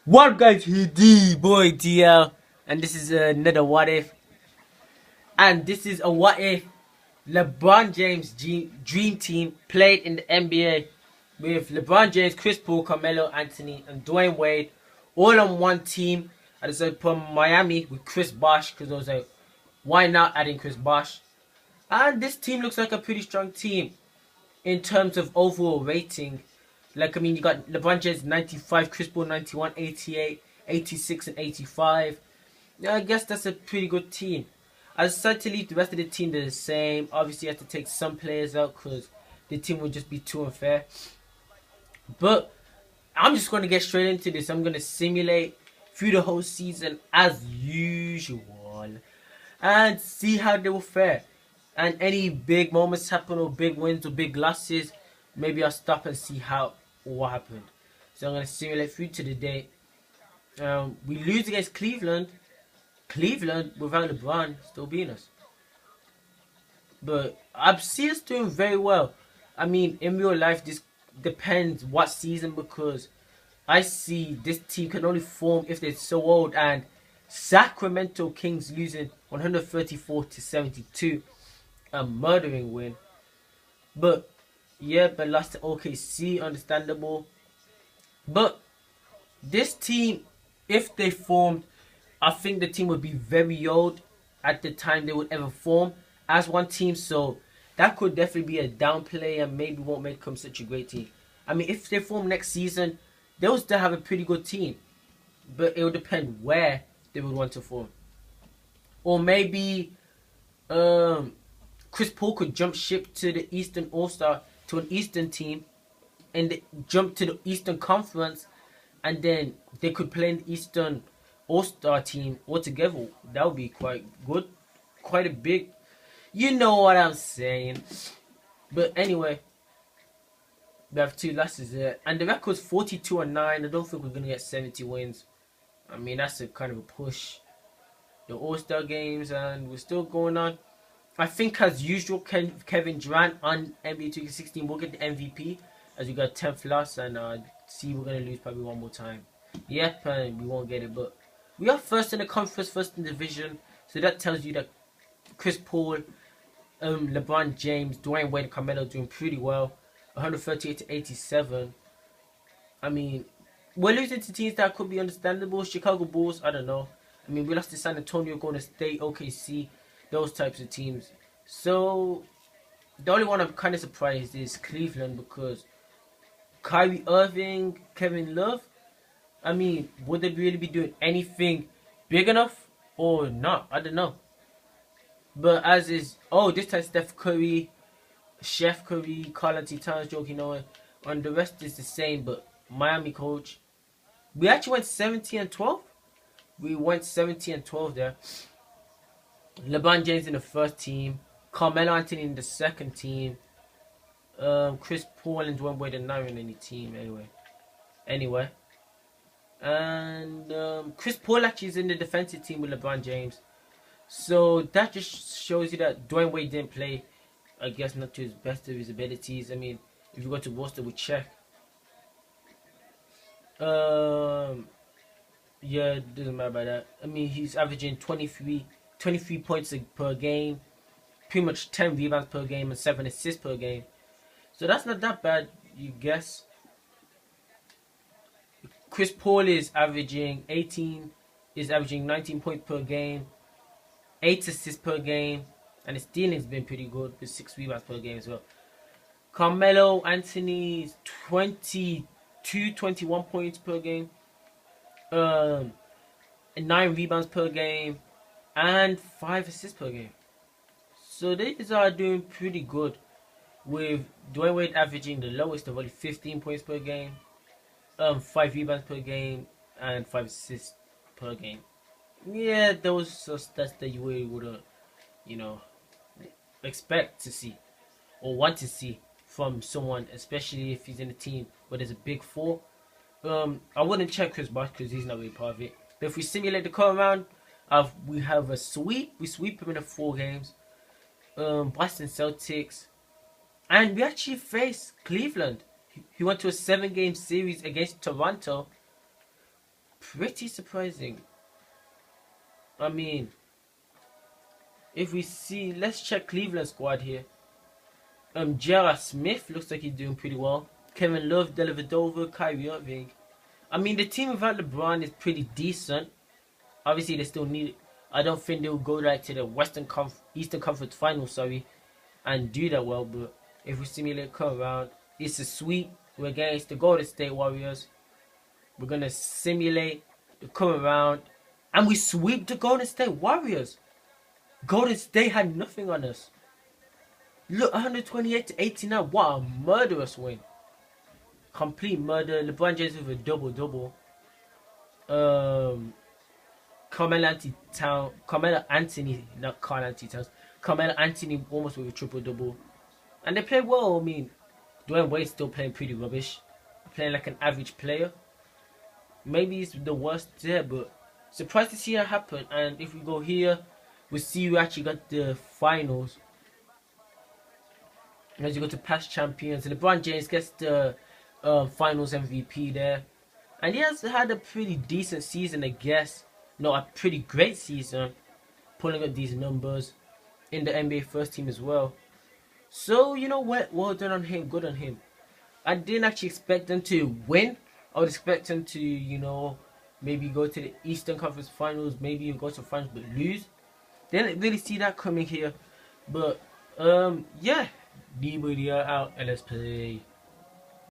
What guys, he D boy DL, and this is another what if, and this is a what if LeBron James dream team played in the NBA with LeBron James, Chris Paul, Carmelo Anthony, and Dwayne Wade all on one team. I decided to put Miami with Chris Bosh because I was like, why not adding Chris Bosh? And this team looks like a pretty strong team in terms of overall rating. Like, I mean, you got LeBron James 95, Chris Paul 91, 88, 86, and 85. Yeah, I guess that's a pretty good team. I decided to leave the rest of the team the same. Obviously, you have to take some players out because the team would just be too unfair. But I'm just going to get straight into this. I'm going to simulate through the whole season as usual and see how they will fare. And any big moments happen or big wins or big losses, maybe I'll stop and see how or what happened. So I'm going to simulate through to the day. We lose against Cleveland. Cleveland without LeBron still beating us. But I see us doing very well. I mean, in real life, this depends what season because I see this team can only form if they're so old. And Sacramento Kings losing 134 to 72, a murdering win. But yeah, but lost to OKC, understandable. But this team, if they formed, I think the team would be very old at the time they would ever form as one team. So that could definitely be a downplay and maybe won't make them such a great team. I mean, if they form next season, they'll still have a pretty good team. But it will depend where they would want to form. Or maybe Chris Paul could jump ship to the Eastern All-Star, to an Eastern team, and jump to the Eastern Conference, and then they could play in the Eastern All-Star team altogether. That would be quite good. Quite a big... You know what I'm saying. But anyway, we have 2 losses there. And the record's 42-9. I don't think we're going to get 70 wins. I mean, that's a kind of a push. The All-Star games, and we're still going on. I think, as usual, Kevin Durant on NBA 2K16 will get the MVP as we got 10th loss, and see we're going to lose probably one more time. Yep, and we won't get it, but we are first in the conference, first in the division, so that tells you that Chris Paul, LeBron James, Dwayne Wade, and Carmelo doing pretty well. 138 to 87. I mean, we're losing to teams that could be understandable. Chicago Bulls, I don't know. I mean, we lost to San Antonio, Golden State, OKC, those types of teams. So, the only one I'm kind of surprised is Cleveland because Kyrie Irving, Kevin Love, I mean, would they really be doing anything big enough or not? I don't know. But as is, this time Steph Curry, Chef Curry, Karl Anthony Towns, Joakim Noah, and the rest is the same. But Miami coach, we actually went 17-12. We went 17-12 there. LeBron James in the first team, Carmelo Anthony in the second team, Chris Paul and Dwayne Wade are not in any team anyway. And Chris Paul actually is in the defensive team with LeBron James. So that just shows you that Dwayne Wade didn't play, I guess, not to his best of his abilities. I mean, if you go to roster with check. Yeah, it doesn't matter about that. I mean, he's averaging 23 points per game, pretty much 10 rebounds per game, and 7 assists per game. So that's not that bad, you guess. Chris Paul is averaging 19 points per game, 8 assists per game, and his stealing's been pretty good with 6 rebounds per game as well. Carmelo Anthony's 21 points per game, 9 rebounds per game, and 5 assists per game. So these are doing pretty good, with Dwayne Wade averaging the lowest of only 15 points per game, 5 rebounds per game, and 5 assists per game. Yeah, those are stats that you really wouldn't, expect to see or want to see from someone, especially if he's in a team where there's a big 4. I wouldn't check Chris Bosh because he's not really part of it. But if we simulate the current round, we have a sweep. We sweep him in the 4 games. Boston Celtics, and we actually face Cleveland. He went to a 7-game series against Toronto. pretty surprising. I mean, if we see, let's check Cleveland squad here. J.R. Smith looks like he's doing pretty well. Kevin Love, Dellavedova, Kyrie Irving. I mean, the team without LeBron is pretty decent. Obviously, they still need it. I don't think they'll go right to the Eastern Conference Finals, and do that well. But if we simulate come around, it's a sweep. We're against the Golden State Warriors. We're gonna simulate the come around, and we sweep the Golden State Warriors. Golden State had nothing on us. Look, 128-89. What a murderous win. Complete murder. LeBron James with a double-double. Carmelo Anthony, not Carl Anthony Towns. Carmelo Anthony almost with a triple-double. And they play well. I mean, Dwayne Wade's still playing pretty rubbish. Playing like an average player. Maybe he's the worst there, but surprised to see that happen. And if we go here, we see who actually got the finals. As you go to past champions, LeBron James gets the finals MVP there. And he has had a pretty decent season, I guess. No, a pretty great season. Pulling up these numbers in the NBA first team as well. So, you know what? Well done on him. Good on him. I didn't actually expect them to win. I would expect them to, you know, maybe go to the Eastern Conference Finals. Maybe even go to finals but lose. Didn't really see that coming here. But, yeah. D-Booty out and let's play.